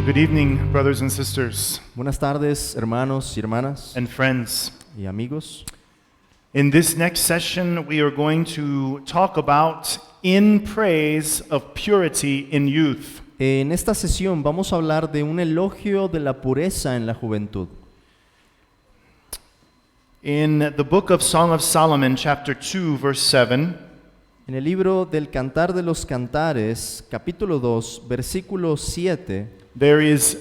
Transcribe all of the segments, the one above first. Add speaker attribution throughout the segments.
Speaker 1: Good evening, brothers and sisters
Speaker 2: Buenas tardes, hermanos y hermanas
Speaker 1: and friends.
Speaker 2: y amigos.
Speaker 1: In this next session, we are going to talk about in praise of purity in youth.
Speaker 2: En esta sesión vamos a hablar de un elogio de la pureza en la juventud.
Speaker 1: In the book of Song of Solomon, chapter 2, verse 7,
Speaker 2: En el libro del Cantar de los Cantares, capítulo 2, versículo 7,
Speaker 1: there is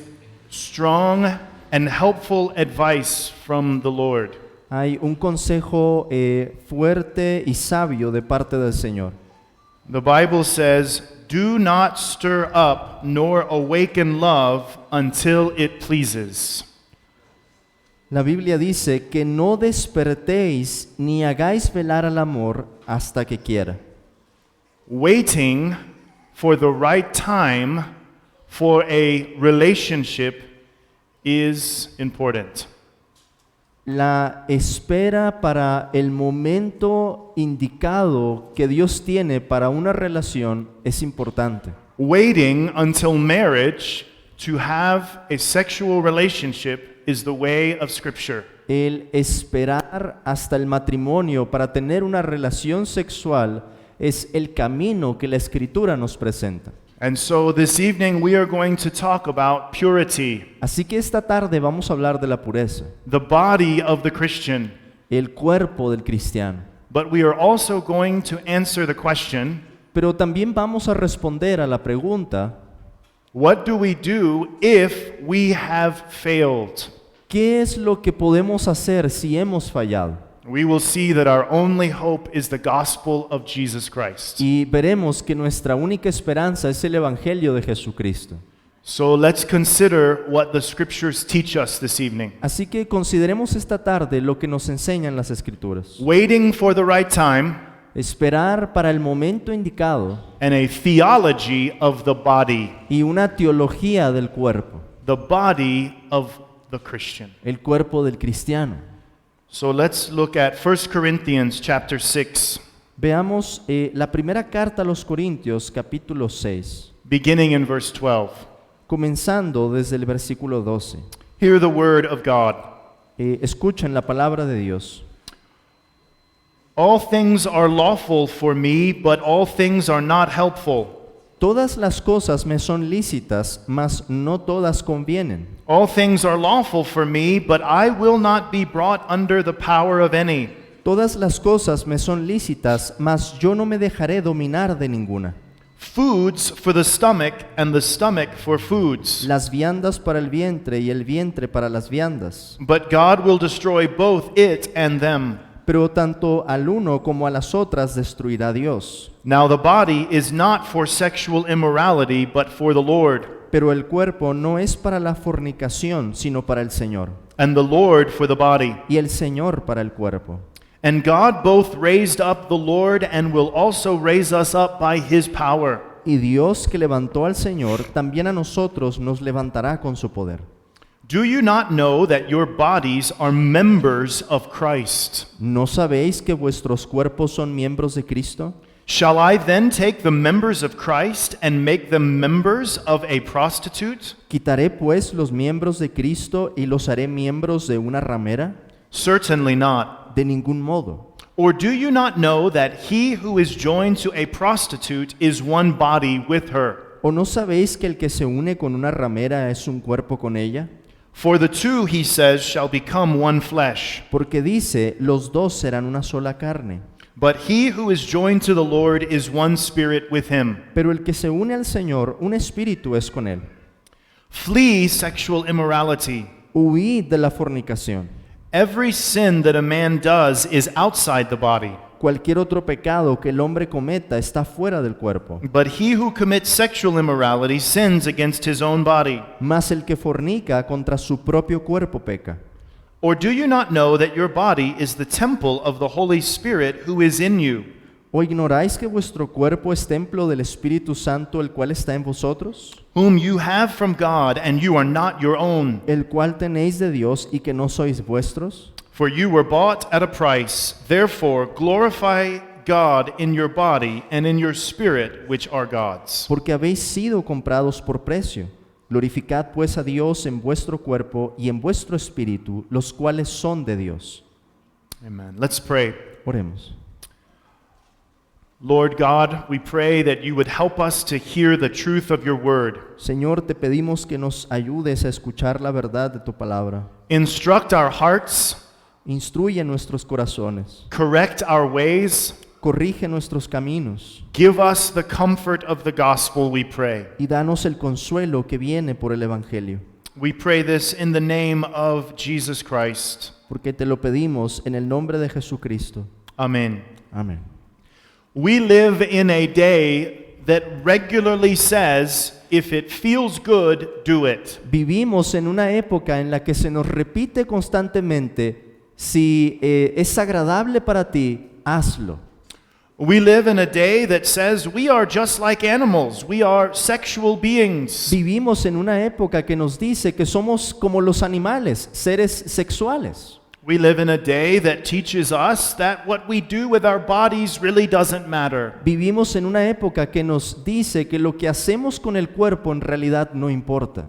Speaker 1: strong and helpful advice from the Lord.
Speaker 2: hay un consejo fuerte y sabio de parte del Señor.
Speaker 1: The Bible says, "Do not stir up nor awaken love until it pleases."
Speaker 2: La Biblia dice que no despertéis ni hagáis velar al amor hasta que quiera.
Speaker 1: Waiting for the right time for a relationship is important.
Speaker 2: La espera para el momento indicado que Dios tiene para una relación es importante.
Speaker 1: Waiting until marriage to have a sexual relationship is the way of Scripture.
Speaker 2: El esperar hasta el matrimonio para tener una relación sexual es el camino que la Escritura nos presenta.
Speaker 1: And so this evening we are going to talk about purity,
Speaker 2: Así que esta tarde vamos a hablar de la pureza,
Speaker 1: the body of the Christian.
Speaker 2: el cuerpo del cristiano.
Speaker 1: But we are also going to answer the question,
Speaker 2: Pero también vamos a responder a la pregunta,
Speaker 1: what do we do if we have failed?
Speaker 2: ¿qué es lo que podemos hacer si hemos fallado?
Speaker 1: We will see that our only hope is the gospel of Jesus Christ.
Speaker 2: Y veremos que nuestra única esperanza es el Evangelio de Jesucristo.
Speaker 1: So let's consider what the scriptures teach us this evening.
Speaker 2: Así que consideremos esta tarde lo que nos enseñan las Escrituras.
Speaker 1: Waiting for the right time
Speaker 2: Esperar para el momento indicado
Speaker 1: and a theology of the body,
Speaker 2: y una teología del cuerpo,
Speaker 1: the body of the Christian.
Speaker 2: el cuerpo del cristiano.
Speaker 1: So let's look at 1 Corinthians chapter 6,
Speaker 2: Veamos la primera carta a los Corintios, capítulo 6,
Speaker 1: beginning in verse 12.
Speaker 2: comenzando desde el versículo 12.
Speaker 1: Hear the word of God.
Speaker 2: Escuchen la palabra de Dios.
Speaker 1: All things are lawful for me, but all things are not helpful.
Speaker 2: Todas las cosas me son lícitas, mas no todas convienen.
Speaker 1: All things are lawful for me, but I will not be brought under the power of any.
Speaker 2: Todas las cosas me son lícitas, mas yo no me dejaré dominar de ninguna.
Speaker 1: Foods for the stomach, and the stomach for foods.
Speaker 2: Las viandas para el vientre y el vientre para las viandas.
Speaker 1: But God will destroy both it and them.
Speaker 2: Pero tanto al uno como a las otras destruirá Dios.
Speaker 1: Now the body is not for sexual immorality, but for the Lord,
Speaker 2: Pero el cuerpo no es para la fornicación, sino para el Señor.
Speaker 1: and the Lord for the body.
Speaker 2: Y el Señor para el cuerpo.
Speaker 1: And God both raised up the Lord and will also raise us up by his power.
Speaker 2: Y Dios que levantó al Señor, también a nosotros nos levantará con su poder.
Speaker 1: Do you not know that your bodies are members of Christ?
Speaker 2: ¿No sabéis que vuestros cuerpos son miembros de Cristo?
Speaker 1: Shall I then take the members of Christ and make them members of a prostitute?
Speaker 2: ¿Quitaré pues los miembros de Cristo y los haré miembros de una ramera?
Speaker 1: Certainly not.
Speaker 2: De ningún modo.
Speaker 1: Or do you not know that he who is joined to a prostitute is one body with her?
Speaker 2: ¿O no sabéis que el que se une con una ramera es un cuerpo con ella?
Speaker 1: For the two, he says, shall become one flesh.
Speaker 2: Porque dice, los dos serán una sola carne.
Speaker 1: But he who is joined to the Lord is one spirit with him.
Speaker 2: Pero el que se une al Señor, un espíritu es con él.
Speaker 1: Flee sexual immorality.
Speaker 2: Huid de la fornicación.
Speaker 1: Every sin that a man does is outside the body,
Speaker 2: Cualquier otro pecado que el hombre cometa está fuera del cuerpo.
Speaker 1: but he who commits sexual immorality sins against his own body.
Speaker 2: Mas el que fornica contra su propio cuerpo peca.
Speaker 1: Or do you not know that your body is the temple of the Holy Spirit who is in you,
Speaker 2: ¿O ignoráis que vuestro cuerpo es templo del Espíritu Santo, el cual está en vosotros?
Speaker 1: whom you have from God, and you are not your own?
Speaker 2: El cual tenéis de Dios y que no sois vuestros.
Speaker 1: For you were bought at a price. Therefore glorify God in your body and in your spirit, which are God's.
Speaker 2: Porque habéis sido comprados por precio. Glorificad pues a Dios en vuestro cuerpo y en vuestro espíritu, los cuales son de Dios.
Speaker 1: Amen. Let's pray.
Speaker 2: Oremos.
Speaker 1: Lord God, we pray that you would help us to hear the truth of your word.
Speaker 2: Señor, te pedimos que nos ayudes a escuchar la verdad de tu palabra.
Speaker 1: Instruct our hearts,
Speaker 2: Instruye nuestros corazones.
Speaker 1: correct our ways,
Speaker 2: Corrige nuestros caminos.
Speaker 1: give us the comfort of the gospel, we pray.
Speaker 2: Y danos el consuelo que viene por el Evangelio.
Speaker 1: We pray this in the name of Jesus Christ.
Speaker 2: Porque te lo pedimos en el nombre de Jesucristo.
Speaker 1: Amen.
Speaker 2: Amén.
Speaker 1: We live in a day that regularly says, if it feels good, do it.
Speaker 2: Vivimos en una época en la que se nos repite constantemente, si es agradable para ti, hazlo.
Speaker 1: We live in a day that says we are just like animals. We are sexual beings.
Speaker 2: Vivimos en una época que nos dice que somos como los animales, seres sexuales.
Speaker 1: We live in a day that teaches us that what we do with our bodies really doesn't matter.
Speaker 2: Vivimos en una época que nos dice que lo que hacemos con el cuerpo en realidad no importa.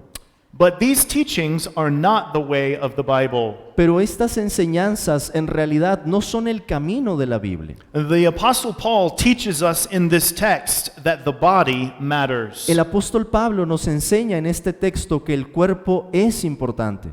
Speaker 1: But these teachings are not the way of the Bible.
Speaker 2: Pero estas enseñanzas en realidad no son el camino de la Biblia.
Speaker 1: The Apostle Paul teaches us in this text that the body matters.
Speaker 2: El apóstol Pablo nos enseña en este texto que el cuerpo es importante.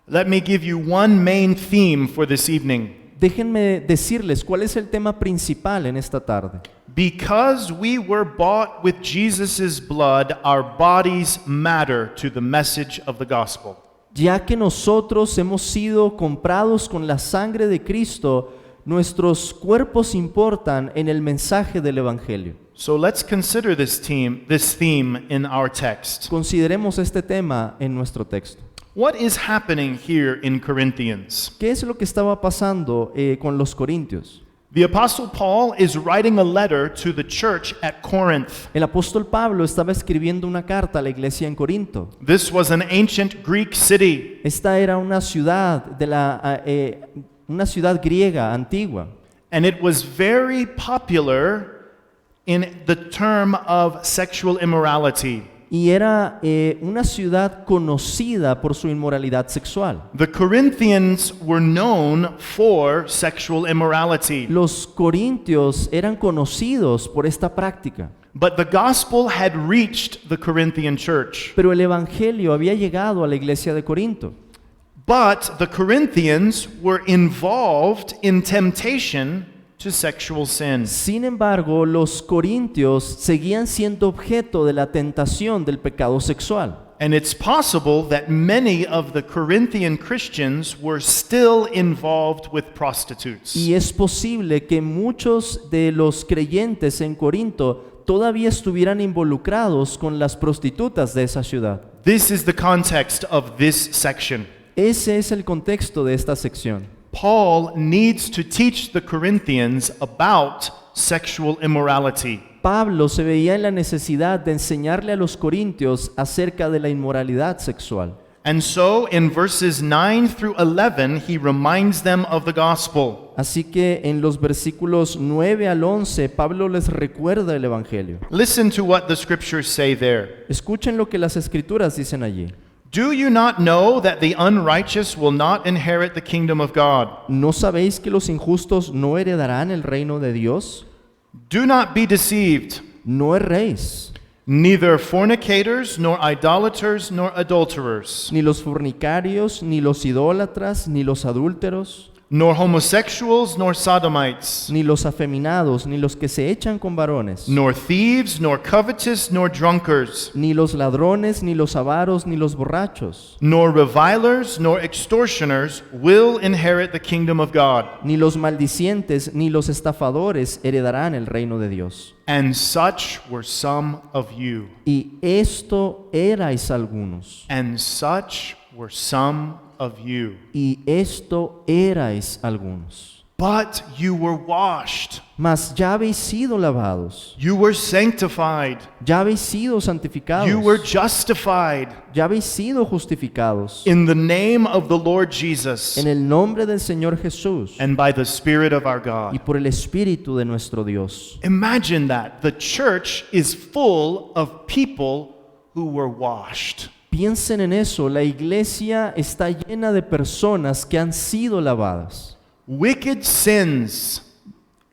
Speaker 1: Let me give you one main theme for this evening.
Speaker 2: Déjenme decirles cuál es el tema principal en esta tarde.
Speaker 1: Because we were bought with Jesus' blood, our bodies matter to the message of the gospel.
Speaker 2: Ya que nosotros hemos sido comprados con la sangre de Cristo, nuestros cuerpos importan en el mensaje del Evangelio.
Speaker 1: So let's consider this theme in our text.
Speaker 2: Consideremos este tema en nuestro texto.
Speaker 1: What is happening here in Corinthians?
Speaker 2: ¿Qué es lo que estaba pasando con los corintios?
Speaker 1: The Apostle Paul is writing a letter to the church at Corinth.
Speaker 2: El apóstol Pablo estaba escribiendo una carta a la iglesia en Corinto.
Speaker 1: This was an ancient Greek city.
Speaker 2: Esta era una ciudad una ciudad griega antigua.
Speaker 1: And it was very popular in the term of sexual immorality.
Speaker 2: Y era una ciudad conocida por su inmoralidad sexual.
Speaker 1: The Corinthians were known for sexual immorality.
Speaker 2: Los corintios eran conocidos por esta práctica,
Speaker 1: But the gospel had reached the Corinthian church.
Speaker 2: pero el evangelio había llegado a la iglesia de Corinto.
Speaker 1: But the Corinthians were involved in temptation to sexual sin.
Speaker 2: Sin embargo, los corintios seguían siendo objeto de la tentación del pecado sexual.
Speaker 1: And it's possible that many of the Corinthian Christians were still involved with prostitutes.
Speaker 2: Y es posible que muchos de los creyentes en Corinto todavía estuvieran involucrados con las prostitutas de esa ciudad.
Speaker 1: This is the context of this section.
Speaker 2: Ese es el contexto de esta sección.
Speaker 1: Paul needs to teach the Corinthians about sexual immorality.
Speaker 2: Pablo se veía en la necesidad de enseñarle a los corintios acerca de la inmoralidad sexual.
Speaker 1: And so in verses 9 through 11, he reminds them of the gospel.
Speaker 2: Así que en los versículos 9 al 11, Pablo les recuerda el evangelio.
Speaker 1: Listen to what the scriptures say there.
Speaker 2: Escuchen lo que las escrituras dicen allí.
Speaker 1: Do you not know that the unrighteous will not inherit the kingdom of God?
Speaker 2: ¿No sabéis que los injustos no heredarán el reino de Dios?
Speaker 1: Do not be deceived.
Speaker 2: No erréis,
Speaker 1: Neither fornicators, nor idolaters, nor adulterers,
Speaker 2: ni los fornicarios, ni los idólatras, ni los adúlteros,
Speaker 1: nor homosexuals, nor sodomites,
Speaker 2: ni los afeminados, ni los que se echan con varones,
Speaker 1: nor thieves, nor covetous, nor drunkards,
Speaker 2: ni los ladrones, ni los avaros, ni los borrachos,
Speaker 1: nor revilers, nor extortioners will inherit the kingdom of God.
Speaker 2: ni los maldicientes, ni los estafadores heredarán el reino de Dios.
Speaker 1: And such were some of you.
Speaker 2: Y esto erais algunos.
Speaker 1: And such were some of you.
Speaker 2: Y esto erais algunos.
Speaker 1: But you were washed.
Speaker 2: Mas ya habéis sido lavados,
Speaker 1: You were sanctified.
Speaker 2: ya habéis sido santificados,
Speaker 1: You were justified
Speaker 2: ya habéis sido justificados
Speaker 1: in the name of the Lord Jesus
Speaker 2: en el nombre del Señor Jesús
Speaker 1: and by the Spirit of our
Speaker 2: y
Speaker 1: God.
Speaker 2: por el Espíritu de nuestro Dios.
Speaker 1: Imagine that. The church is full of people who were washed.
Speaker 2: Piensen en eso, la iglesia está llena de personas que han sido lavadas.
Speaker 1: Wicked sins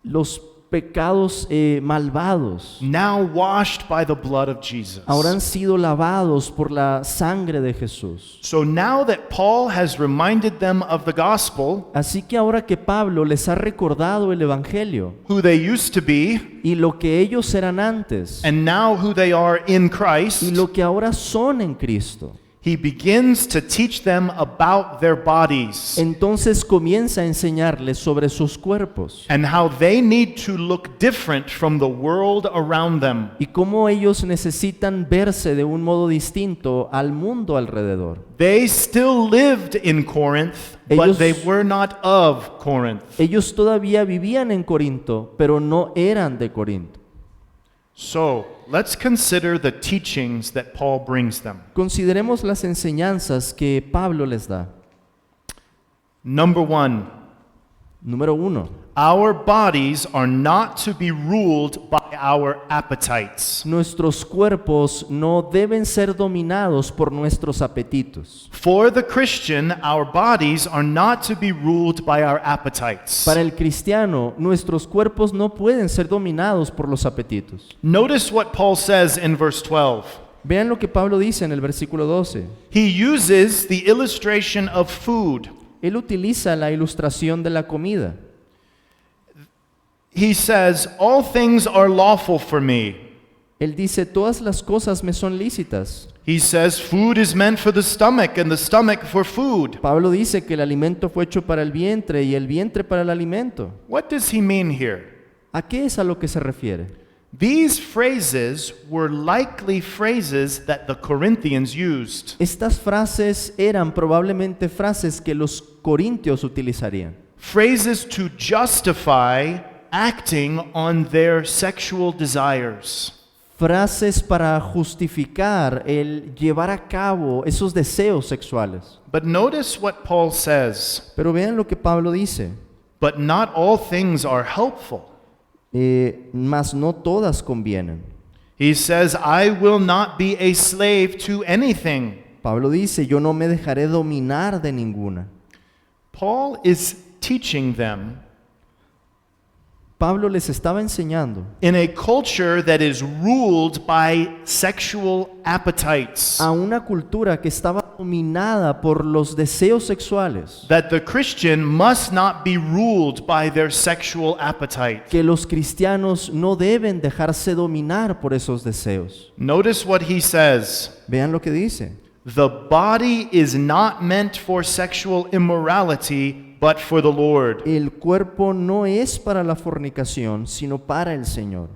Speaker 2: Los pecados malvados
Speaker 1: now washed by the blood of Jesus.
Speaker 2: ahora han sido lavados por la sangre de Jesús.
Speaker 1: So now that Paul has reminded them of the gospel,
Speaker 2: Así que ahora que Pablo les ha recordado el Evangelio
Speaker 1: who they used to be,
Speaker 2: y lo que ellos eran antes
Speaker 1: and now who they are in
Speaker 2: y
Speaker 1: Christ,
Speaker 2: lo que ahora son en Cristo,
Speaker 1: he begins to teach them about their bodies
Speaker 2: entonces comienza a enseñarles sobre sus cuerpos
Speaker 1: and how they need to look different from the world around them.
Speaker 2: y cómo ellos necesitan verse de un modo distinto al mundo alrededor.
Speaker 1: They still lived in Corinth, but
Speaker 2: Ellos-
Speaker 1: they were not of Corinth.
Speaker 2: Ellos todavía vivían en Corinto, pero no eran de Corinto.
Speaker 1: So let's consider the teachings that Paul brings them.
Speaker 2: Consideremos las enseñanzas que Pablo les da.
Speaker 1: Number one,
Speaker 2: Número 1.
Speaker 1: our bodies are not to be ruled by our appetites.
Speaker 2: Nuestros cuerpos no deben ser dominados por nuestros apetitos.
Speaker 1: For the Christian, our bodies are not to be ruled by our appetites.
Speaker 2: Para el cristiano, nuestros cuerpos no pueden ser dominados por los apetitos.
Speaker 1: Notice what Paul says in verse 12.
Speaker 2: Vean lo que Pablo dice en el versículo 12.
Speaker 1: He uses the illustration of food.
Speaker 2: Él utiliza la ilustración de la comida.
Speaker 1: He says, all things are lawful for me.
Speaker 2: Él dice, todas las cosas me son lícitas.
Speaker 1: He says, food is meant for the stomach and the stomach for food.
Speaker 2: Pablo dice que el alimento fue hecho para el vientre y el vientre para el alimento.
Speaker 1: What does he mean here?
Speaker 2: ¿A qué es a lo que se refiere?
Speaker 1: These phrases were likely phrases that the Corinthians used.
Speaker 2: Estas frases eran probablemente frases que los corintios utilizarían.
Speaker 1: Phrases to justify acting on their sexual desires.
Speaker 2: Frases para justificar el llevar a cabo esos deseos sexuales.
Speaker 1: But notice what Paul says.
Speaker 2: Pero vean lo que Pablo dice.
Speaker 1: But not all things are helpful.
Speaker 2: Mas no todas convienen.
Speaker 1: He says, I will not be a slave to anything.
Speaker 2: Pablo dice, yo no me dejaré dominar de ninguna.
Speaker 1: Paul is teaching them
Speaker 2: Pablo les estaba enseñando
Speaker 1: in a culture that is ruled by sexual appetites,
Speaker 2: a una cultura que estaba dominada por los deseos sexuales,
Speaker 1: that the Christian must not be ruled by their sexual appetite.
Speaker 2: que los cristianos no deben dejarse dominar por esos deseos.
Speaker 1: Notice what he says.
Speaker 2: Vean lo que dice.
Speaker 1: The body is not meant for sexual immorality, but for the Lord.
Speaker 2: El cuerpo no es para la fornicación, sino para el Señor.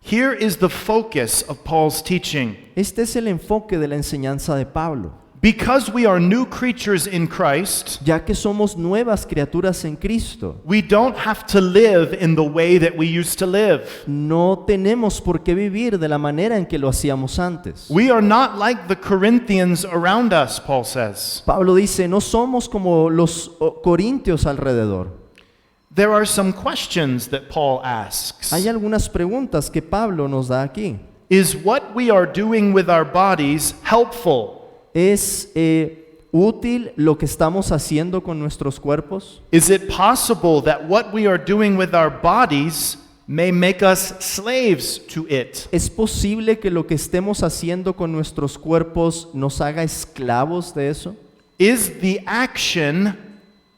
Speaker 1: Here is the focus of Paul's teaching.
Speaker 2: Este es el enfoque de la enseñanza de Pablo.
Speaker 1: Because we are new creatures in Christ,
Speaker 2: Ya que somos nuevas criaturas en Cristo,
Speaker 1: we don't have to live in the way that we used to live.
Speaker 2: no tenemos por qué vivir de la manera en que lo hacíamos antes.
Speaker 1: We are not like the Corinthians around us, Paul says.
Speaker 2: Pablo dice, no somos como los corintios alrededor.
Speaker 1: There are some questions that Paul asks.
Speaker 2: Hay algunas preguntas que Pablo nos da aquí.
Speaker 1: Is what we are doing with our bodies helpful?
Speaker 2: ¿Es útil lo que estamos haciendo con nuestros cuerpos?
Speaker 1: Is it possible that what we are doing with our bodies may make us slaves to it?
Speaker 2: ¿Es posible que lo que estemos haciendo con nuestros cuerpos nos haga esclavos de eso?
Speaker 1: Is the action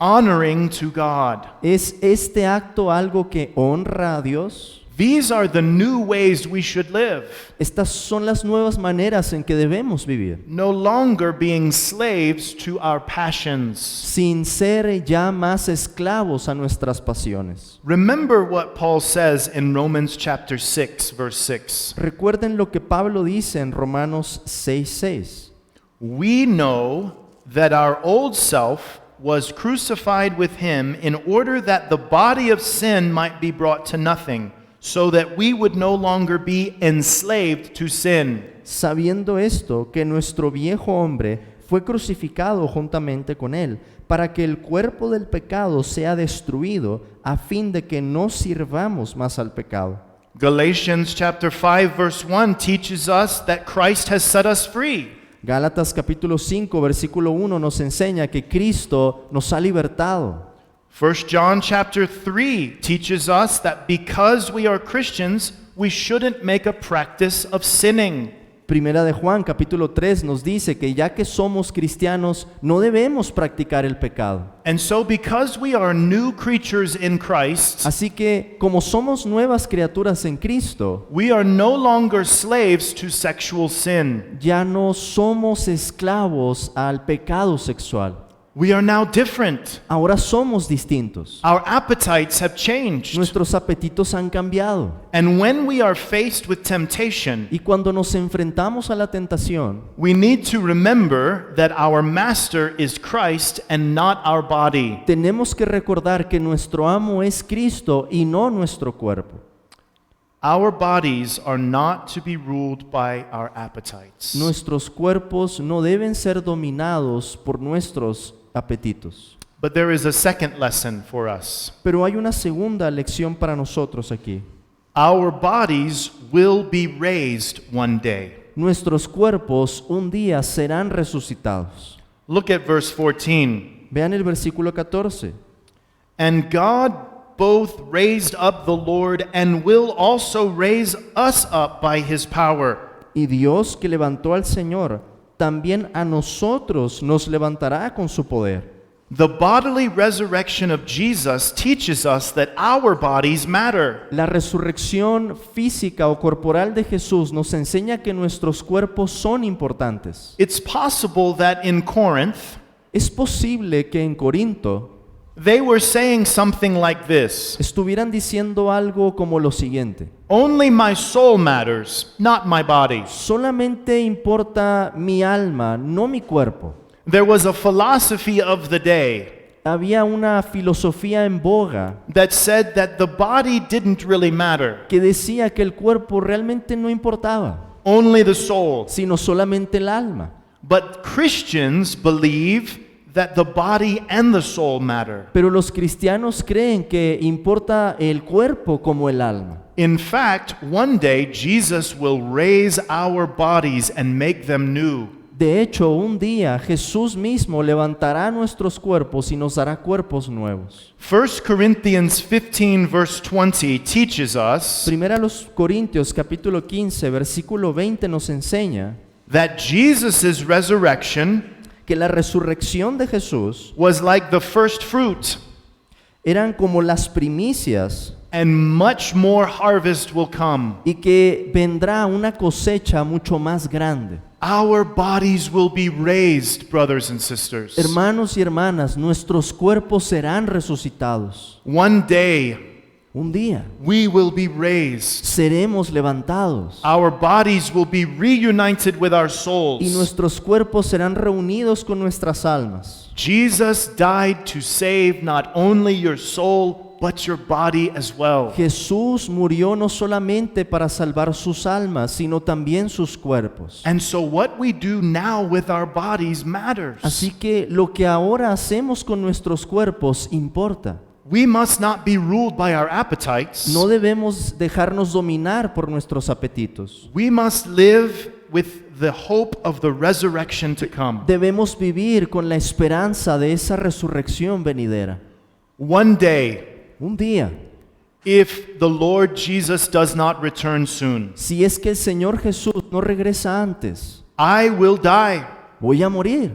Speaker 1: honoring to God?
Speaker 2: ¿Es este acto algo que honra a Dios?
Speaker 1: These are the new ways we should live.
Speaker 2: Estas son las nuevas maneras en que debemos vivir,
Speaker 1: No longer being slaves to our passions.
Speaker 2: sin ser ya más esclavos a nuestras pasiones.
Speaker 1: Remember what Paul says in Romans chapter 6, verse 6.
Speaker 2: Recuerden lo que Pablo dice en Romanos 6:6.
Speaker 1: We know that our old self was crucified with him in order that the body of sin might be brought to nothing, so that we would no longer be enslaved to sin.
Speaker 2: Sabiendo esto, que nuestro viejo hombre fue crucificado juntamente con él, para que el cuerpo del pecado sea destruido, a fin de que no sirvamos más al pecado.
Speaker 1: Galatians chapter 5 verse 1 teaches us that Christ has set us free.
Speaker 2: Gálatas capítulo 5, versículo 1 nos enseña que Cristo nos ha libertado.
Speaker 1: 1 John chapter 3 teaches us that because we are Christians, we shouldn't make a practice of sinning.
Speaker 2: Primera de Juan capítulo 3 nos dice que ya que somos cristianos no debemos practicar el pecado.
Speaker 1: And so because we are new creatures in Christ,
Speaker 2: Así que como somos nuevas criaturas en Cristo,
Speaker 1: we are no longer slaves to sexual sin.
Speaker 2: ya no somos esclavos al pecado sexual.
Speaker 1: We are now different.
Speaker 2: Ahora somos distintos.
Speaker 1: Our appetites have changed.
Speaker 2: Nuestros apetitos han cambiado.
Speaker 1: And when we are faced with temptation,
Speaker 2: Y cuando nos enfrentamos a la tentación,
Speaker 1: we need to remember that our master is Christ and not our body.
Speaker 2: tenemos que recordar que nuestro amo es Cristo y no nuestro cuerpo.
Speaker 1: Our bodies are not to be ruled by our appetites.
Speaker 2: Nuestros cuerpos no deben ser dominados por nuestros apetitos.
Speaker 1: But there is a second lesson for us.
Speaker 2: Pero hay una segunda lección para nosotros aquí.
Speaker 1: Our bodies will be raised one day.
Speaker 2: Nuestros cuerpos un día serán resucitados.
Speaker 1: Look at verse 14.
Speaker 2: Vean el versículo 14.
Speaker 1: And God both raised up the Lord and will also raise us up by his power.
Speaker 2: Y Dios que levantó al Señor, también a nosotros nos levantará con su poder.
Speaker 1: The bodily resurrection of Jesus teaches us that our bodies matter.
Speaker 2: La resurrección física o corporal de Jesús nos enseña que nuestros cuerpos son importantes.
Speaker 1: It's possible that in Corinth,
Speaker 2: Es posible que en Corinto
Speaker 1: they were saying something like this:
Speaker 2: estuvieran diciendo algo como lo siguiente:
Speaker 1: only my soul matters, not my body.
Speaker 2: solamente importa mi alma, no mi cuerpo.
Speaker 1: There was a philosophy of the day
Speaker 2: Había una filosofía en boga
Speaker 1: that said that the body didn't really matter,
Speaker 2: que decía que el cuerpo realmente no importaba,
Speaker 1: only the soul.
Speaker 2: sino solamente el alma.
Speaker 1: But Christians believe that the body and the soul matter.
Speaker 2: Pero los cristianos creen que importa el cuerpo como el alma.
Speaker 1: In fact, one day Jesus will raise our bodies and make them new.
Speaker 2: De hecho, un día Jesús mismo levantará nuestros cuerpos y nos dará cuerpos nuevos.
Speaker 1: 1 Corinthians 15 verse 20 teaches us
Speaker 2: Primera a los Corintios capítulo 15 versículo 20 nos enseña
Speaker 1: that Jesus' resurrection
Speaker 2: que la resurrección de Jesús
Speaker 1: was like the first fruit,
Speaker 2: eran como las primicias
Speaker 1: and much more harvest will come.
Speaker 2: y que vendrá una cosecha mucho más grande.
Speaker 1: Our bodies will be raised, brothers and sisters.
Speaker 2: Hermanos y hermanas, nuestros cuerpos serán resucitados.
Speaker 1: One day
Speaker 2: Un día
Speaker 1: we will be raised.
Speaker 2: seremos levantados
Speaker 1: Our bodies will be reunited with our
Speaker 2: y
Speaker 1: souls.
Speaker 2: nuestros cuerpos serán reunidos con nuestras almas.
Speaker 1: Jesus died to save not only your soul, but your body as well.
Speaker 2: Jesús murió no solamente para salvar sus almas, sino también sus cuerpos.
Speaker 1: And so what we do now with our bodies matters.
Speaker 2: Así que lo que ahora hacemos con nuestros cuerpos importa.
Speaker 1: We must not be ruled by our appetites.
Speaker 2: No debemos dejarnos dominar por nuestros apetitos.
Speaker 1: We must live with the hope of the resurrection to come.
Speaker 2: Debemos vivir con la esperanza de esa resurrección venidera.
Speaker 1: One day,
Speaker 2: Un día,
Speaker 1: if the Lord Jesus does not return soon,
Speaker 2: si es que el Señor Jesús no regresa antes,
Speaker 1: I will die.
Speaker 2: voy a morir.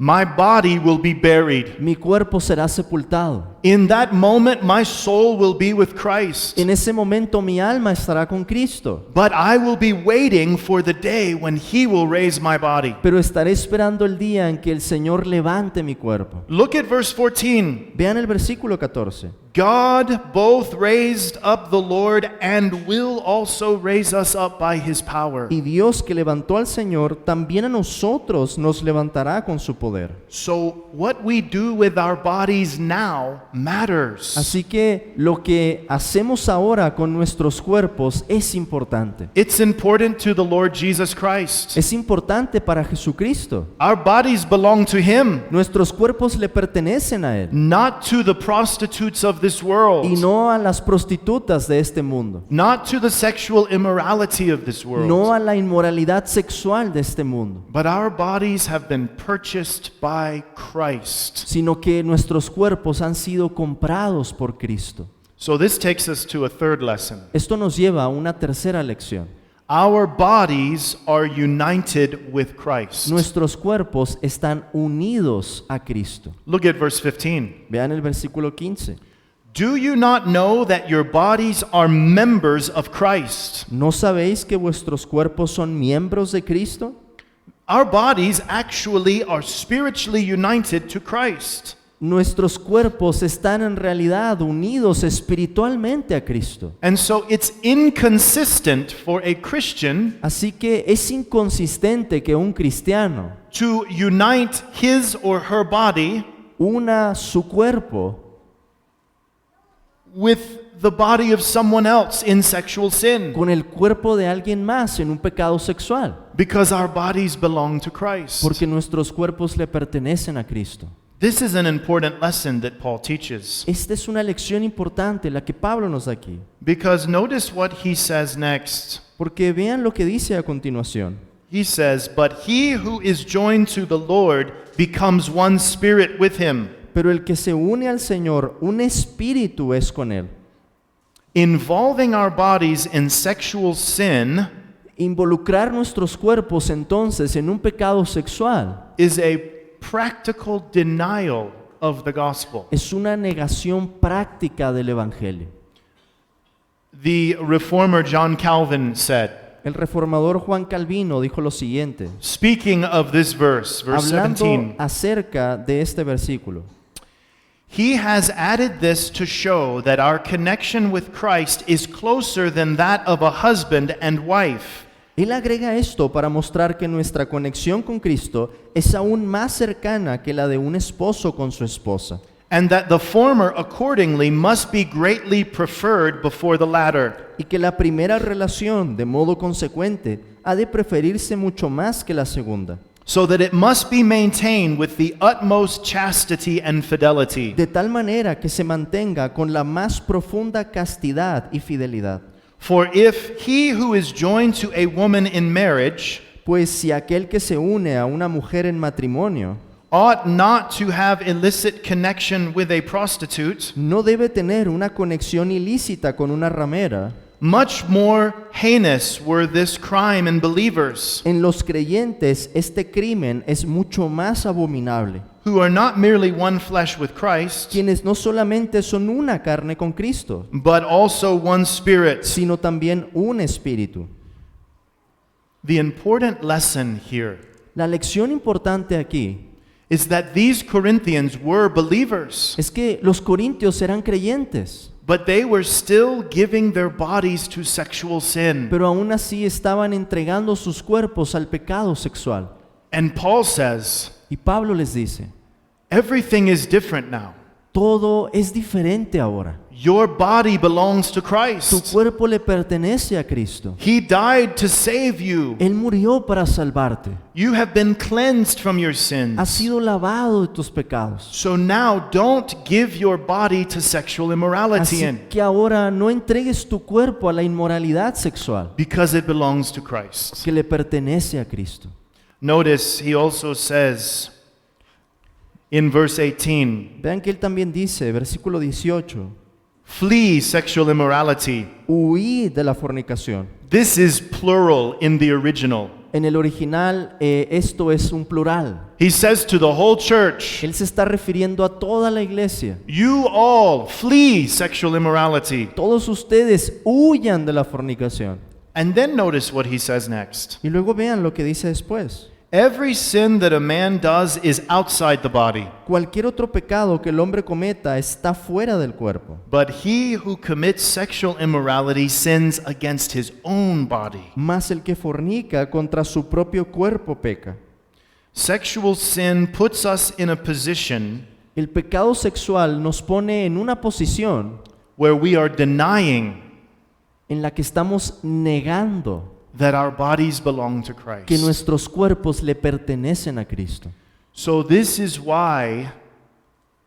Speaker 1: My body will be buried.
Speaker 2: Mi cuerpo será sepultado.
Speaker 1: In that moment, my soul will be with Christ.
Speaker 2: En ese momento mi alma estará con Cristo.
Speaker 1: But I will be waiting for the day when He will raise my body.
Speaker 2: Pero estaré esperando el día en que el Señor levante mi cuerpo.
Speaker 1: Look at verse 14.
Speaker 2: Vean el versículo 14.
Speaker 1: God both raised up the Lord and will also raise us up by His power.
Speaker 2: Y Dios que levantó al Señor, también a nosotros nos levantará con su poder. poder.
Speaker 1: So what we do with our bodies now matters.
Speaker 2: Así que lo que hacemos ahora con nuestros cuerpos es importante.
Speaker 1: It's important to the Lord Jesus Christ.
Speaker 2: Es importante para Jesucristo.
Speaker 1: Our bodies belong to Him,
Speaker 2: Nuestros cuerpos le pertenecen a Él
Speaker 1: not to the prostitutes of this world,
Speaker 2: y no a las prostitutas de este mundo,
Speaker 1: not to the sexual immorality of this world.
Speaker 2: no a la inmoralidad sexual de este mundo,
Speaker 1: But our bodies have been purchased by Christ.
Speaker 2: sino que nuestros cuerpos han sido comprados por Cristo.
Speaker 1: So this takes us to a third lesson.
Speaker 2: Esto nos lleva a una tercera lección.
Speaker 1: Our bodies are united with Christ.
Speaker 2: Nuestros cuerpos están unidos a Cristo.
Speaker 1: Look at verse 15.
Speaker 2: Vean el versículo 15.
Speaker 1: Do you not know that your bodies are members of Christ?
Speaker 2: ¿No sabéis que vuestros cuerpos son miembros de Cristo?
Speaker 1: Our bodies actually are spiritually united to Christ.
Speaker 2: Nuestros cuerpos están en realidad unidos espiritualmente a Cristo.
Speaker 1: And so it's inconsistent for a Christian
Speaker 2: Así que es inconsistente que un cristiano
Speaker 1: to unite his or her body
Speaker 2: una su cuerpo
Speaker 1: with the body of someone else in sexual sin,
Speaker 2: con el cuerpo de alguien más en un pecado sexual,
Speaker 1: because our bodies belong to Christ.
Speaker 2: porque nuestros cuerpos le pertenecen a Cristo.
Speaker 1: This is an important lesson that Paul teaches,
Speaker 2: Esta es una lección importante la que Pablo nos da aquí,
Speaker 1: because notice what he says next.
Speaker 2: porque vean lo que dice a continuación.
Speaker 1: He says, "But he who is joined to the Lord becomes one spirit with him."
Speaker 2: Pero el que se une al Señor, un espíritu es con Él.
Speaker 1: Involving our bodies in sexual sin
Speaker 2: Involucrar nuestros cuerpos entonces en un pecado sexual
Speaker 1: is a practical denial of the gospel.
Speaker 2: es una negación práctica del Evangelio.
Speaker 1: The reformer John Calvin said,
Speaker 2: El reformador Juan Calvino dijo lo siguiente,
Speaker 1: speaking of this verse, verse
Speaker 2: hablando
Speaker 1: 17,
Speaker 2: acerca de este versículo.
Speaker 1: he has added this to show that our connection with Christ is closer than that of a husband and wife.
Speaker 2: Él agrega esto para mostrar que nuestra conexión con Cristo es aún más cercana que la de un esposo con su esposa,
Speaker 1: And that the former accordingly must be greatly preferred before the latter.
Speaker 2: y que la primera relación, de modo consecuente, ha de preferirse mucho más que la segunda,
Speaker 1: So that it must be maintained with the utmost chastity and fidelity.
Speaker 2: de tal manera que se mantenga con la más profunda castidad y fidelidad.
Speaker 1: For if he who is joined to a woman in marriage
Speaker 2: Pues si aquel que se une a una mujer en matrimonio
Speaker 1: ought not to have illicit connection with a prostitute,
Speaker 2: no debe tener una conexión ilícita con una ramera,
Speaker 1: much more heinous were this crime in believers,
Speaker 2: en los creyentes este crimen es mucho más abominable,
Speaker 1: who are not merely one flesh with Christ,
Speaker 2: quienes no solamente son una carne con Cristo,
Speaker 1: but also one spirit.
Speaker 2: sino también un espíritu.
Speaker 1: The important lesson here
Speaker 2: La lección importante aquí
Speaker 1: is that these Corinthians were believers,
Speaker 2: es que los corintios eran creyentes,
Speaker 1: but they were still giving their bodies to sexual sin.
Speaker 2: pero aún así estaban entregando sus cuerpos al pecado sexual.
Speaker 1: And Paul says,
Speaker 2: Y Pablo les dice,
Speaker 1: everything is different now.
Speaker 2: todo es diferente ahora.
Speaker 1: Your body belongs to
Speaker 2: Tu
Speaker 1: Christ.
Speaker 2: cuerpo le pertenece a Cristo.
Speaker 1: He died to save you.
Speaker 2: Él murió para salvarte.
Speaker 1: You have been cleansed from your
Speaker 2: Has
Speaker 1: sins.
Speaker 2: sido lavado de tus pecados.
Speaker 1: So now don't give your body to sexual immorality
Speaker 2: Así que ahora no entregues tu cuerpo a la inmoralidad sexual,
Speaker 1: because it belongs to Christ.
Speaker 2: que le pertenece a Cristo.
Speaker 1: Notice he also says in verse 18,
Speaker 2: Vean que él también dice, versículo 18,
Speaker 1: flee sexual immorality.
Speaker 2: huid de la fornicación.
Speaker 1: This is plural in the original.
Speaker 2: En el original esto es un plural.
Speaker 1: He says to the whole church,
Speaker 2: Él se está refiriendo a toda la iglesia.
Speaker 1: you all flee sexual immorality.
Speaker 2: Todos ustedes huyan de la fornicación.
Speaker 1: And then notice what he says next.
Speaker 2: Y luego vean lo que dice después.
Speaker 1: Every sin that a man does is outside the body,
Speaker 2: Cualquier otro pecado que el hombre cometa está fuera del cuerpo,
Speaker 1: but he who commits sexual immorality sins against his own body.
Speaker 2: mas el que fornica contra su propio cuerpo peca.
Speaker 1: Sexual sin puts us in a position
Speaker 2: El pecado sexual nos pone en una posición
Speaker 1: where we are denying
Speaker 2: en la que estamos negando
Speaker 1: that our bodies belong to
Speaker 2: que
Speaker 1: Christ.
Speaker 2: nuestros cuerpos le pertenecen a Cristo.
Speaker 1: So this is why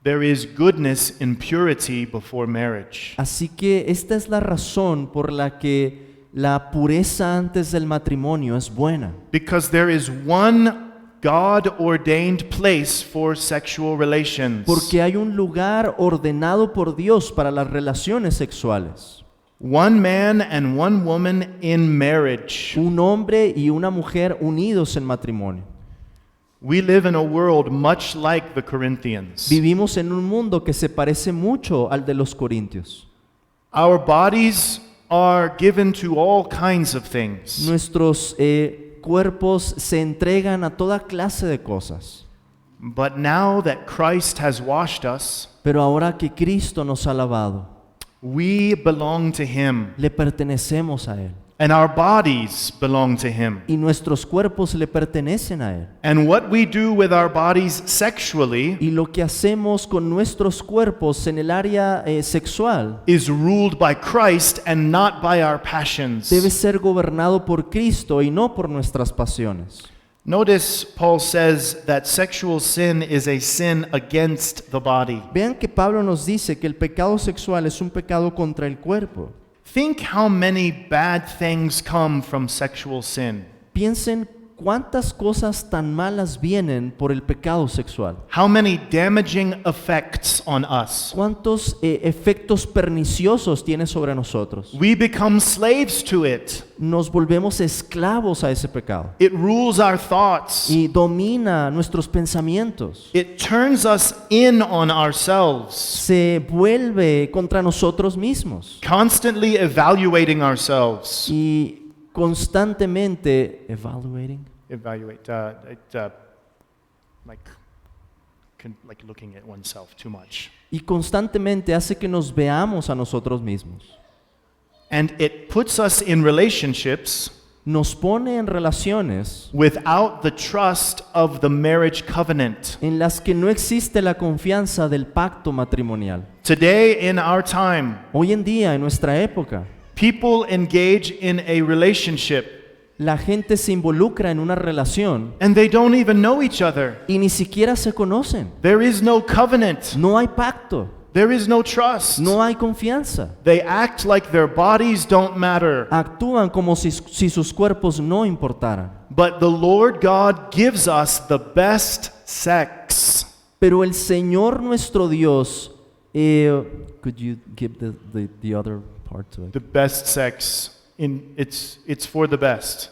Speaker 1: there is goodness in purity before marriage.
Speaker 2: Así que esta es la razón por la que la pureza antes del matrimonio es buena.
Speaker 1: Because there is one God-ordained place for sexual relations.
Speaker 2: Porque hay un lugar ordenado por Dios para las relaciones sexuales.
Speaker 1: One man and one woman in marriage.
Speaker 2: Un hombre y una mujer unidos en matrimonio.
Speaker 1: We live in a world much like the Corinthians.
Speaker 2: Vivimos en un mundo que se parece mucho al de los corintios.
Speaker 1: Our bodies are given to all kinds of things.
Speaker 2: Nuestros cuerpos se entregan a toda clase de cosas.
Speaker 1: But now that Christ has washed us,
Speaker 2: Pero ahora que Cristo nos ha lavado,
Speaker 1: we belong to Him,
Speaker 2: le pertenecemos a Él.
Speaker 1: and our bodies belong to Him.
Speaker 2: Y nuestros cuerpos le pertenecen a Él.
Speaker 1: And what we do with our bodies sexually
Speaker 2: Y lo que hacemos con nuestros cuerpos en el área sexual
Speaker 1: is ruled by Christ and not by our passions.
Speaker 2: debe ser gobernado por Cristo y no por nuestras pasiones.
Speaker 1: Notice Paul says that sexual sin is a sin against the body.
Speaker 2: Vean que Pablo nos dice que el pecado sexual es un pecado contra el cuerpo.
Speaker 1: Think how many bad things come from sexual sin.
Speaker 2: Piensen cuántas cosas tan malas vienen por el pecado sexual.
Speaker 1: How many damaging effects on us.
Speaker 2: ¿Cuántos efectos perniciosos tiene sobre nosotros?
Speaker 1: We become slaves to it.
Speaker 2: Nos volvemos esclavos a ese pecado
Speaker 1: It rules our thoughts.
Speaker 2: y domina nuestros pensamientos.
Speaker 1: It turns us in on ourselves,
Speaker 2: Se vuelve contra nosotros mismos
Speaker 1: constantly evaluating ourselves.
Speaker 2: y constantemente
Speaker 1: Like looking at oneself too much.
Speaker 2: y constantemente hace que nos veamos a nosotros mismos.
Speaker 1: And it puts us in relationships
Speaker 2: Nos pone en relaciones
Speaker 1: without the trust of the marriage covenant.
Speaker 2: en las que no existe la confianza del pacto matrimonial.
Speaker 1: Today in our time,
Speaker 2: Hoy en día, en nuestra época,
Speaker 1: people engage in a relationship
Speaker 2: la gente se involucra en una relación
Speaker 1: and they don't even know each other.
Speaker 2: y ni siquiera se conocen.
Speaker 1: There is no covenant.
Speaker 2: No hay pacto,
Speaker 1: There is no trust.
Speaker 2: no hay confianza.
Speaker 1: They act like their bodies don't matter.
Speaker 2: Actúan como si sus cuerpos no importaran.
Speaker 1: But the Lord God gives us the best sex.
Speaker 2: Pero el Señor nuestro Dios, could you give the other part to it?
Speaker 1: The best sex. It's for the best.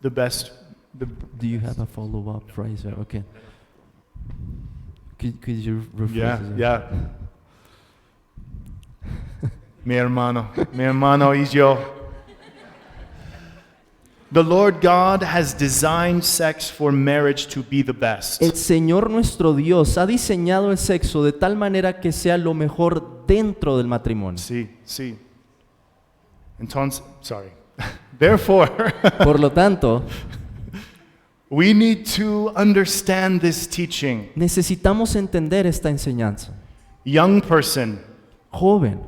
Speaker 1: The best.
Speaker 2: Do you have a follow-up phrase? Okay. Could you rephrase it?
Speaker 1: Yeah. Mi hermano y yo. The Lord God has designed sex for marriage to be the best.
Speaker 2: El Señor nuestro Dios ha diseñado el sexo de tal manera que sea lo mejor dentro del matrimonio.
Speaker 1: Sí. Entonces, sorry. Therefore,
Speaker 2: Por lo tanto,
Speaker 1: we need to understand this teaching.
Speaker 2: necesitamos entender esta enseñanza.
Speaker 1: Young person,
Speaker 2: Joven,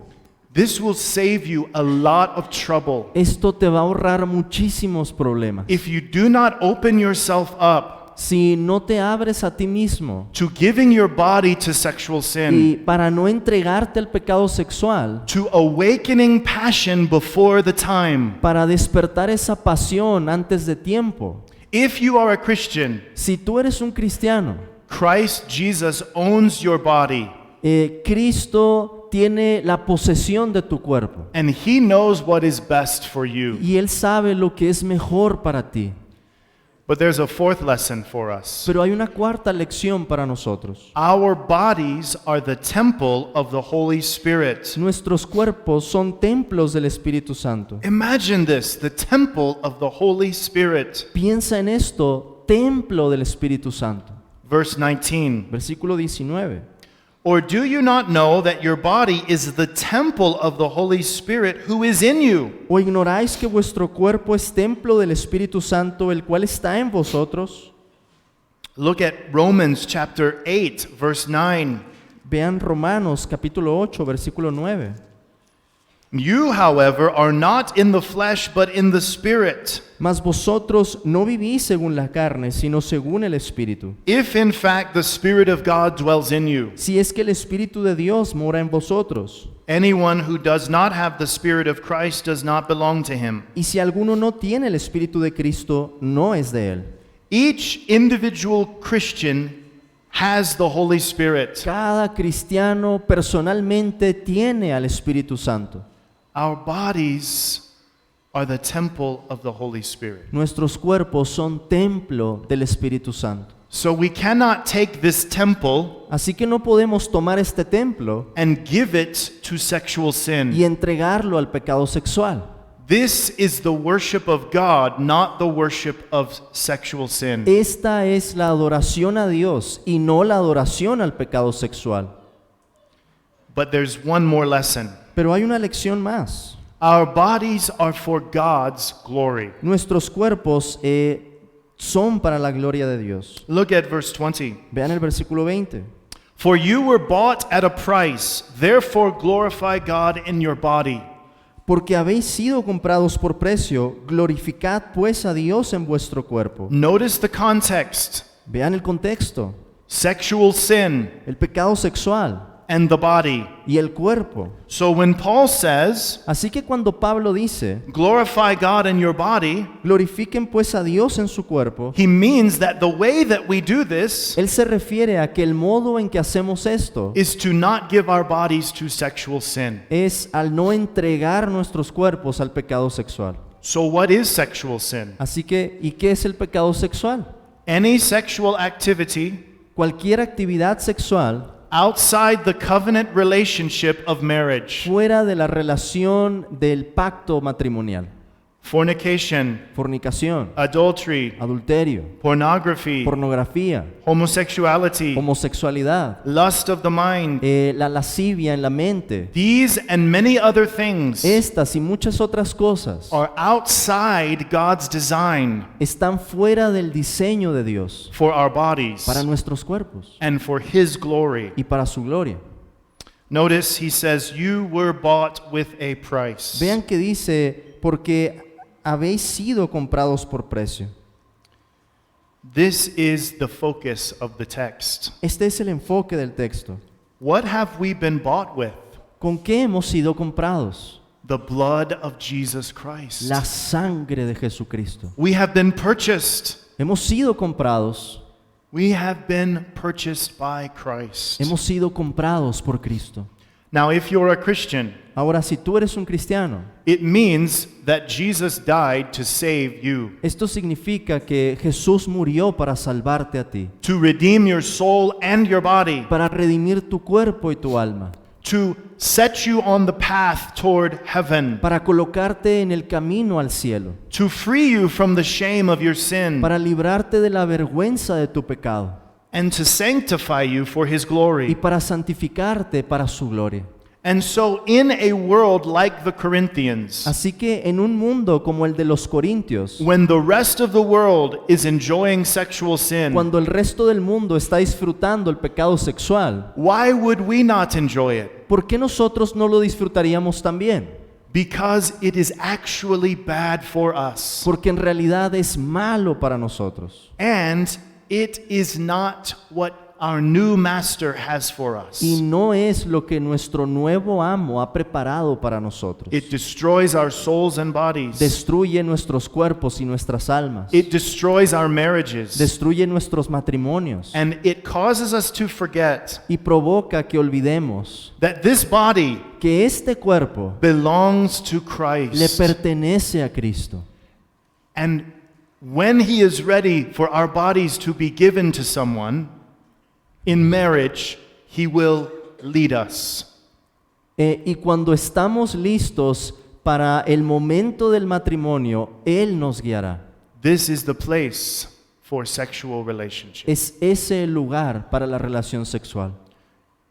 Speaker 1: this will save you a lot of trouble.
Speaker 2: esto te va a ahorrar muchísimos problemas.
Speaker 1: If you do not open yourself up
Speaker 2: Si no te abres a ti mismo
Speaker 1: to giving your body to sexual
Speaker 2: y
Speaker 1: sin,
Speaker 2: para no entregarte al pecado sexual,
Speaker 1: to awakening passion before the time.
Speaker 2: para despertar esa pasión antes de tiempo.
Speaker 1: If you are a Christian,
Speaker 2: Si tú eres un cristiano,
Speaker 1: Christ Jesus owns your body,
Speaker 2: Cristo tiene la posesión de tu cuerpo
Speaker 1: and He knows what is best for you.
Speaker 2: y Él sabe lo que es mejor para ti.
Speaker 1: But there's a fourth lesson for us.
Speaker 2: Pero hay una cuarta lección para nosotros.
Speaker 1: Our bodies are the temple of the Holy Spirit.
Speaker 2: Nuestros cuerpos son templos del Espíritu Santo.
Speaker 1: Imagine this, the temple of the Holy Spirit.
Speaker 2: Piensa en esto, templo del Espíritu Santo.
Speaker 1: Verse 19.
Speaker 2: Versículo 19.
Speaker 1: Or do you not know that your body is the temple of the Holy Spirit who is in you,
Speaker 2: ¿O ignoráis que vuestro cuerpo es templo del Espíritu Santo, el cual está en vosotros?
Speaker 1: Look at Romans chapter 8, verse 9.
Speaker 2: Vean Romanos capítulo 8, versículo 9.
Speaker 1: You, however, are not in the flesh, but in the Spirit,
Speaker 2: Mas vosotros no vivís según la carne, sino según el Espíritu.
Speaker 1: if in fact the Spirit of God dwells in you.
Speaker 2: Si es que el Espíritu de Dios mora en vosotros.
Speaker 1: Anyone who does not have the Spirit of Christ does not belong to him.
Speaker 2: Y si alguno no tiene el Espíritu de Cristo, no es de él.
Speaker 1: Each individual Christian has the Holy Spirit.
Speaker 2: Cada cristiano personalmente tiene al Espíritu Santo.
Speaker 1: Our bodies are the temple of the Holy Spirit.
Speaker 2: Nuestros cuerpos son templo del Espíritu Santo.
Speaker 1: So we cannot take this temple
Speaker 2: Así que no podemos tomar este templo
Speaker 1: and give it to sexual
Speaker 2: y
Speaker 1: sin.
Speaker 2: entregarlo al pecado sexual.
Speaker 1: This is the worship of God, not the worship of sexual sin.
Speaker 2: Esta es la adoración a Dios y no la adoración al pecado sexual.
Speaker 1: But there's one more lesson.
Speaker 2: Pero hay una lección más.
Speaker 1: Our bodies are for God's glory.
Speaker 2: Nuestros cuerpos son para la gloria de Dios.
Speaker 1: Look at verse 20.
Speaker 2: Vean el versículo 20.
Speaker 1: For you were bought at a price, therefore glorify God in your body.
Speaker 2: Porque habéis sido comprados por precio, glorificad pues a Dios en vuestro cuerpo.
Speaker 1: Notice the context.
Speaker 2: Vean el contexto.
Speaker 1: Sexual sin
Speaker 2: El pecado sexual
Speaker 1: and the body.
Speaker 2: y el cuerpo.
Speaker 1: So when Paul says,
Speaker 2: Así que cuando Pablo dice,
Speaker 1: glorify God in your body,
Speaker 2: glorifiquen pues a Dios en su cuerpo,
Speaker 1: he means that the way that we do this
Speaker 2: él se refiere a que el modo en que hacemos esto
Speaker 1: is to not give our bodies to sexual sin.
Speaker 2: es al no entregar nuestros cuerpos al pecado sexual.
Speaker 1: So what is sexual sin?
Speaker 2: Así que, ¿y qué es el pecado sexual?
Speaker 1: Any sexual activity
Speaker 2: Cualquier actividad sexual
Speaker 1: outside the covenant relationship of marriage.
Speaker 2: fuera de la relación del pacto matrimonial.
Speaker 1: Fornication,
Speaker 2: Fornicación,
Speaker 1: adultery,
Speaker 2: adulterio,
Speaker 1: pornography,
Speaker 2: pornografía,
Speaker 1: homosexuality,
Speaker 2: homosexualidad,
Speaker 1: lust of the mind.
Speaker 2: la lascivia en la mente.
Speaker 1: These and many other things
Speaker 2: Estas y muchas otras cosas
Speaker 1: are outside God's design
Speaker 2: están fuera del diseño de Dios
Speaker 1: for our bodies
Speaker 2: para nuestros cuerpos
Speaker 1: and for His glory.
Speaker 2: y para su gloria.
Speaker 1: Notice he says, you were bought with a price.
Speaker 2: Vean que dice, porque habéis sido comprados por precio.
Speaker 1: This is the focus of the text.
Speaker 2: Este es el enfoque del texto.
Speaker 1: What have we been bought with?
Speaker 2: ¿Con qué hemos sido comprados?
Speaker 1: The blood of Jesus Christ.
Speaker 2: La sangre de Jesucristo.
Speaker 1: We have been purchased.
Speaker 2: Hemos sido comprados.
Speaker 1: We have been purchased by Christ.
Speaker 2: Hemos sido comprados por Cristo.
Speaker 1: Now, if you're a Christian,
Speaker 2: Ahora, si tú eres un cristiano,
Speaker 1: it means that Jesus died to save you,
Speaker 2: esto significa que Jesús murió para salvarte a ti,
Speaker 1: to redeem your soul and your body,
Speaker 2: para redimir tu cuerpo y tu alma,
Speaker 1: to set you on the path toward heaven,
Speaker 2: para colocarte en el camino al cielo,
Speaker 1: to free you from the shame of your sin,
Speaker 2: para librarte de la vergüenza de tu pecado
Speaker 1: and to sanctify you for His
Speaker 2: y
Speaker 1: glory.
Speaker 2: para santificarte para su gloria.
Speaker 1: And so, in a world like the Corinthians,
Speaker 2: Así que en un mundo como el de los Corintios,
Speaker 1: when the rest of the world is enjoying sexual sin,
Speaker 2: cuando el resto del mundo está disfrutando el pecado sexual,
Speaker 1: why would we not enjoy it?
Speaker 2: ¿por qué nosotros no lo disfrutaríamos también?
Speaker 1: Because it is actually bad for us.
Speaker 2: Porque en realidad es malo para nosotros.
Speaker 1: And it is not what our new master has for us.
Speaker 2: Y no es lo que nuestro nuevo amo ha preparado para nosotros.
Speaker 1: It destroys our souls and bodies.
Speaker 2: Destruye nuestros cuerpos y nuestras almas.
Speaker 1: It destroys our marriages.
Speaker 2: Destruye nuestros matrimonios.
Speaker 1: And it causes us to forget
Speaker 2: Y provoca que olvidemos
Speaker 1: that this body
Speaker 2: que este cuerpo
Speaker 1: belongs to
Speaker 2: le
Speaker 1: Christ.
Speaker 2: pertenece a Cristo.
Speaker 1: And when He is ready for our bodies to be given to someone in marriage, He will lead us.
Speaker 2: Y cuando estamos listos para el momento del matrimonio, Él nos guiará.
Speaker 1: This is the place for sexual relationship.
Speaker 2: Es ese el lugar para la relación sexual.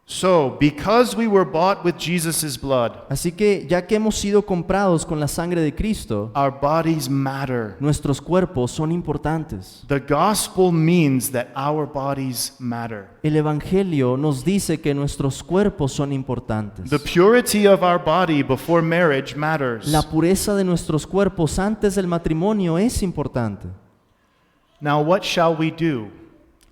Speaker 1: So, because we were bought with Jesus' blood,
Speaker 2: Así que ya que hemos sido comprados con la sangre de Cristo,
Speaker 1: our bodies matter.
Speaker 2: nuestros cuerpos son importantes.
Speaker 1: The gospel means that our bodies matter.
Speaker 2: El Evangelio nos dice que nuestros cuerpos son importantes.
Speaker 1: The purity of our body before marriage matters.
Speaker 2: La pureza de nuestros cuerpos antes del matrimonio es importante.
Speaker 1: Now, what shall we do?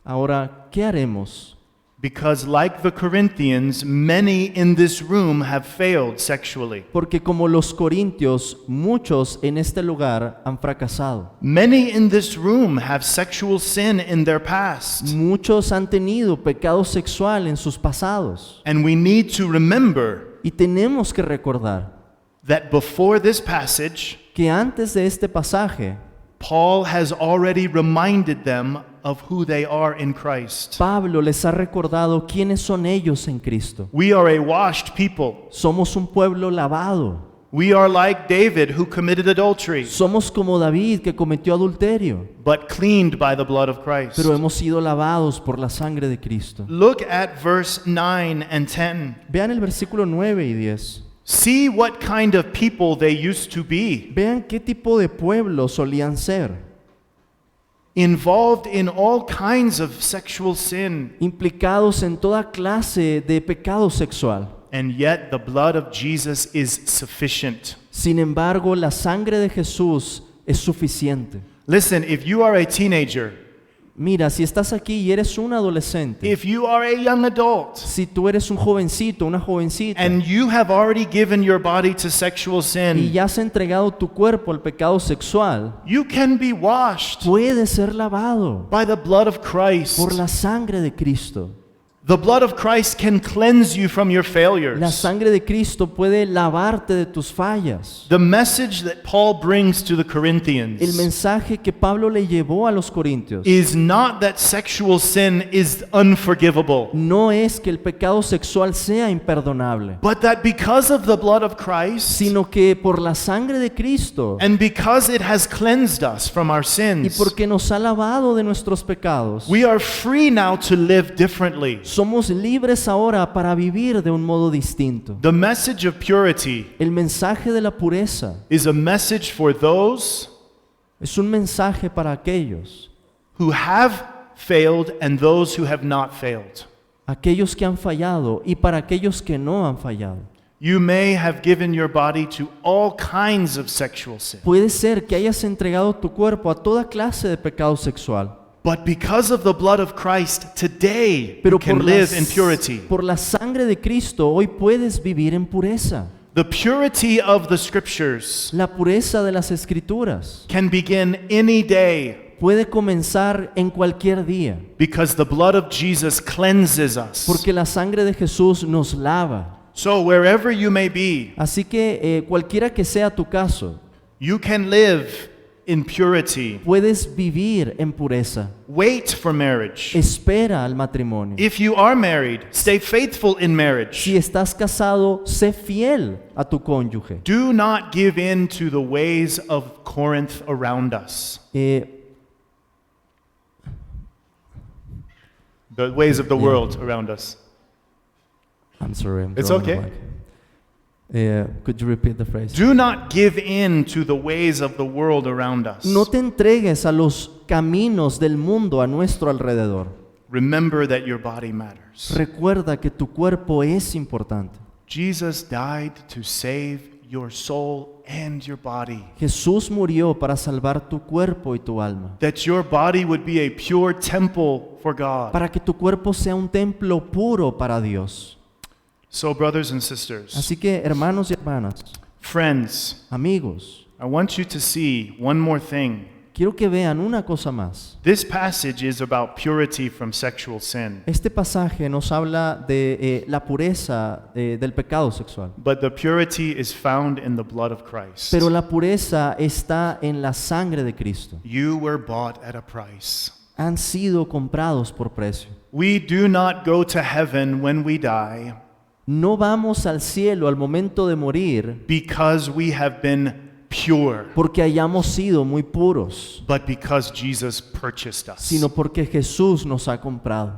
Speaker 2: Ahora, ¿qué haremos?
Speaker 1: Because, like the Corinthians, many in this room have failed sexually.
Speaker 2: Porque como los corintios, muchos en este lugar han fracasado.
Speaker 1: Many in this room have sexual sin in their past.
Speaker 2: Muchos han tenido pecado sexual en sus pasados.
Speaker 1: And we need to remember
Speaker 2: Y tenemos que recordar
Speaker 1: that before this passage,
Speaker 2: que antes de este pasaje,
Speaker 1: Paul has already reminded them of who they are in Christ.
Speaker 2: Pablo les ha recordado quiénes son ellos en Cristo.
Speaker 1: We are a washed people.
Speaker 2: Somos un pueblo lavado.
Speaker 1: We are like David, who committed adultery,
Speaker 2: Somos como David que cometió adulterio,
Speaker 1: but cleaned by the blood of Christ.
Speaker 2: pero hemos sido lavados por la sangre de Cristo.
Speaker 1: Look at verse 9 and 10.
Speaker 2: Vean el versículo 9 y 10.
Speaker 1: See what kind of people they used to be,
Speaker 2: Vean qué tipo de pueblo solían ser,
Speaker 1: involved in all kinds of sexual sin,
Speaker 2: implicados en toda clase de pecado sexual.
Speaker 1: and yet the blood of Jesus is sufficient.
Speaker 2: Sin embargo, la sangre de Jesús es suficiente.
Speaker 1: Listen, if you are a teenager,
Speaker 2: Mira, si estás aquí y eres un adolescente,
Speaker 1: if you are a young adult,
Speaker 2: si tú eres un jovencito, una jovencita,
Speaker 1: and you have already given your body to sexual
Speaker 2: y
Speaker 1: sin,
Speaker 2: ya has entregado tu cuerpo al pecado sexual,
Speaker 1: you can be washed
Speaker 2: puede ser lavado
Speaker 1: by the blood of Christ.
Speaker 2: por la sangre de Cristo.
Speaker 1: The blood of Christ can cleanse you from your
Speaker 2: La
Speaker 1: failures.
Speaker 2: sangre de Cristo puede lavarte de tus fallas.
Speaker 1: The message that Paul brings to the
Speaker 2: El
Speaker 1: Corinthians
Speaker 2: mensaje que Pablo le llevó a los corintios
Speaker 1: is not that sexual sin is unforgivable,
Speaker 2: no es que el pecado sexual sea imperdonable,
Speaker 1: but that because of the blood of Christ
Speaker 2: sino que por la sangre de Cristo
Speaker 1: and because it has cleansed us from our
Speaker 2: y
Speaker 1: sins,
Speaker 2: porque nos ha lavado de nuestros pecados,
Speaker 1: we are free now to live differently.
Speaker 2: somos libres ahora para vivir de un modo distinto.
Speaker 1: The message of purity
Speaker 2: El mensaje de la pureza
Speaker 1: is a message for those
Speaker 2: es un mensaje para aquellos,
Speaker 1: who have failed and those who have not failed.
Speaker 2: aquellos que han fallado y para aquellos que no han fallado.
Speaker 1: You may have given your body to all kinds of sexual sin,
Speaker 2: Puede ser que hayas entregado tu cuerpo a toda clase de pecado sexual,
Speaker 1: but because of the blood of Christ, today you
Speaker 2: pero
Speaker 1: can live in purity.
Speaker 2: por la sangre de Cristo hoy puedes vivir en pureza.
Speaker 1: The purity of the scriptures
Speaker 2: La pureza de las Escrituras
Speaker 1: can begin any day
Speaker 2: puede comenzar en cualquier día,
Speaker 1: because the blood of Jesus cleanses us.
Speaker 2: porque la sangre de Jesús nos lava.
Speaker 1: So wherever you may be,
Speaker 2: Así que cualquiera que sea tu caso,
Speaker 1: you can live in purity.
Speaker 2: puedes vivir en pureza.
Speaker 1: Wait for marriage.
Speaker 2: Espera al matrimonio.
Speaker 1: If you are married, stay faithful in marriage.
Speaker 2: Si estás casado, sé fiel a tu cónyuge.
Speaker 1: Do not give in to the ways of Corinth around us. The ways of the
Speaker 2: Yeah.
Speaker 1: world around us.
Speaker 2: I'm sorry, I'm
Speaker 1: It's
Speaker 2: drawing a
Speaker 1: okay.
Speaker 2: blank. Could you repeat the phrase?
Speaker 1: Do not give in to the ways of the world around us.
Speaker 2: No te entregues a los caminos del mundo a nuestro alrededor.
Speaker 1: Remember that your body matters.
Speaker 2: Recuerda que tu cuerpo es importante.
Speaker 1: Jesus died to save your soul and your body.
Speaker 2: Jesús murió para salvar tu cuerpo y tu alma,
Speaker 1: That your body would be a pure temple for God.
Speaker 2: para que tu cuerpo sea un templo puro para Dios.
Speaker 1: So, brothers and sisters,
Speaker 2: Así que, hermanos y hermanas,
Speaker 1: friends,
Speaker 2: amigos,
Speaker 1: I want you to see one more thing.
Speaker 2: quiero que vean una cosa más.
Speaker 1: This passage is about purity from sexual sin,
Speaker 2: Este pasaje nos habla de la pureza del pecado sexual,
Speaker 1: but the purity is found in the blood of Christ.
Speaker 2: pero la pureza está en la sangre de Cristo.
Speaker 1: You were bought at a price.
Speaker 2: Han sido comprados por precio.
Speaker 1: We do not go to heaven when we die
Speaker 2: No vamos al cielo al momento de morir
Speaker 1: because we have been pure,
Speaker 2: porque hayamos sido muy puros,
Speaker 1: but because Jesus purchased us.
Speaker 2: sino porque Jesús nos ha comprado.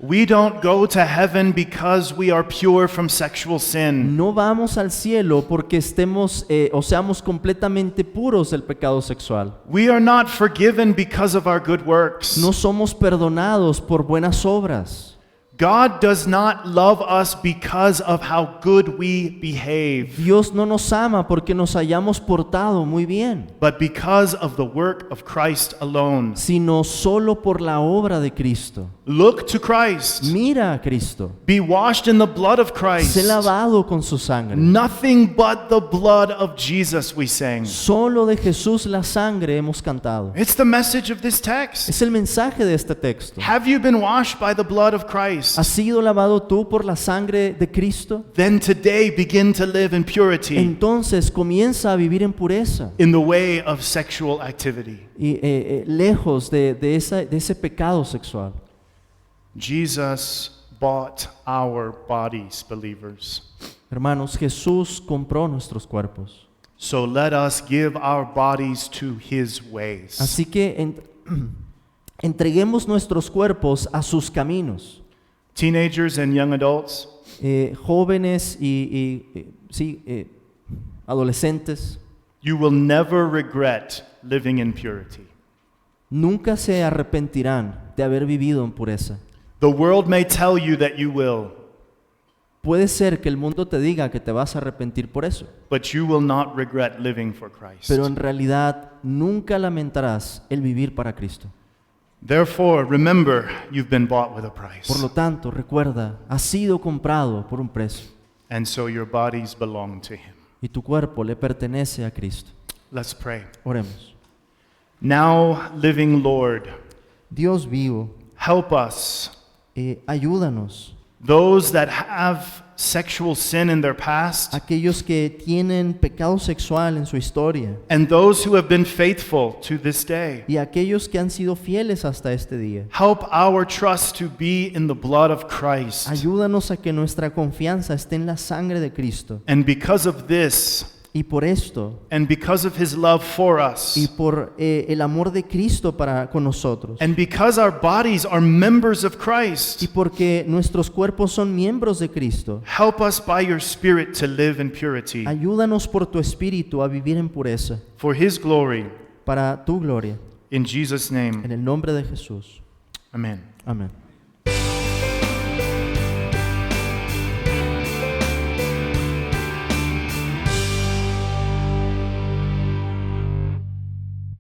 Speaker 1: We don't go to heaven because we are pure from sexual sin.
Speaker 2: No vamos al cielo porque estemos o seamos completamente puros del pecado sexual.
Speaker 1: We are not forgiven because of our good works.
Speaker 2: No somos perdonados por buenas obras.
Speaker 1: God does not love us because of how good we behave,
Speaker 2: Dios no nos ama porque nos hayamos portado muy bien,
Speaker 1: but because of the work of Christ alone.
Speaker 2: sino solo por la obra de Cristo.
Speaker 1: Look to Christ.
Speaker 2: Mira a Cristo.
Speaker 1: Be washed in the blood of Christ.
Speaker 2: Sé lavado con su sangre.
Speaker 1: Nothing but the blood of Jesus, we sang.
Speaker 2: Solo de Jesús la sangre hemos cantado.
Speaker 1: It's the message of this text.
Speaker 2: Es el mensaje de este texto.
Speaker 1: Have you been washed by the blood of Christ?
Speaker 2: ¿Has sido lavado tú por la sangre de Cristo?
Speaker 1: Then today begin to live in purity,
Speaker 2: Entonces comienza a vivir en pureza
Speaker 1: in the way of sexual activity.
Speaker 2: y lejos de ese pecado sexual.
Speaker 1: Jesus bought our bodies, believers.
Speaker 2: Hermanos, Jesús compró nuestros cuerpos.
Speaker 1: So let us give our bodies to his ways.
Speaker 2: Así que entreguemos nuestros cuerpos a sus caminos.
Speaker 1: Teenagers and young adults,
Speaker 2: Jóvenes adolescentes,
Speaker 1: you will never regret living in purity.
Speaker 2: nunca se arrepentirán de haber vivido en pureza.
Speaker 1: The world may tell you that you will,
Speaker 2: Puede ser que el mundo te diga que te vas a arrepentir por eso,
Speaker 1: but you will not regret living for Christ.
Speaker 2: pero en realidad nunca lamentarás el vivir para Cristo.
Speaker 1: Therefore, remember, you've been bought with a price.
Speaker 2: Por lo tanto, recuerda, has sido comprado por un precio
Speaker 1: And so your bodies belong to him.
Speaker 2: y tu cuerpo le pertenece a Cristo.
Speaker 1: Let's pray.
Speaker 2: Oremos.
Speaker 1: Now, living Lord,
Speaker 2: Dios vivo,
Speaker 1: help us,
Speaker 2: ayúdanos.
Speaker 1: those that have sexual sin in their past,
Speaker 2: Aquellos que tienen pecado sexual en su historia
Speaker 1: and those who have been faithful to this day.
Speaker 2: y aquellos que han sido fieles hasta este día.
Speaker 1: Help our trust to be in the blood of Christ.
Speaker 2: Ayúdanos a que nuestra confianza esté en la sangre de Cristo.
Speaker 1: And because of this,
Speaker 2: Y por esto,
Speaker 1: and because of his love for
Speaker 2: y
Speaker 1: us,
Speaker 2: por el amor de Cristo con nosotros,
Speaker 1: and because our bodies are members of
Speaker 2: y
Speaker 1: Christ,
Speaker 2: porque nuestros cuerpos son miembros de Cristo,
Speaker 1: help us by your Spirit to live in purity
Speaker 2: ayúdanos por tu Espíritu a vivir en pureza,
Speaker 1: for his glory.
Speaker 2: para tu gloria.
Speaker 1: In Jesus' name,
Speaker 2: En el nombre de Jesús.
Speaker 1: amen.
Speaker 2: Amén.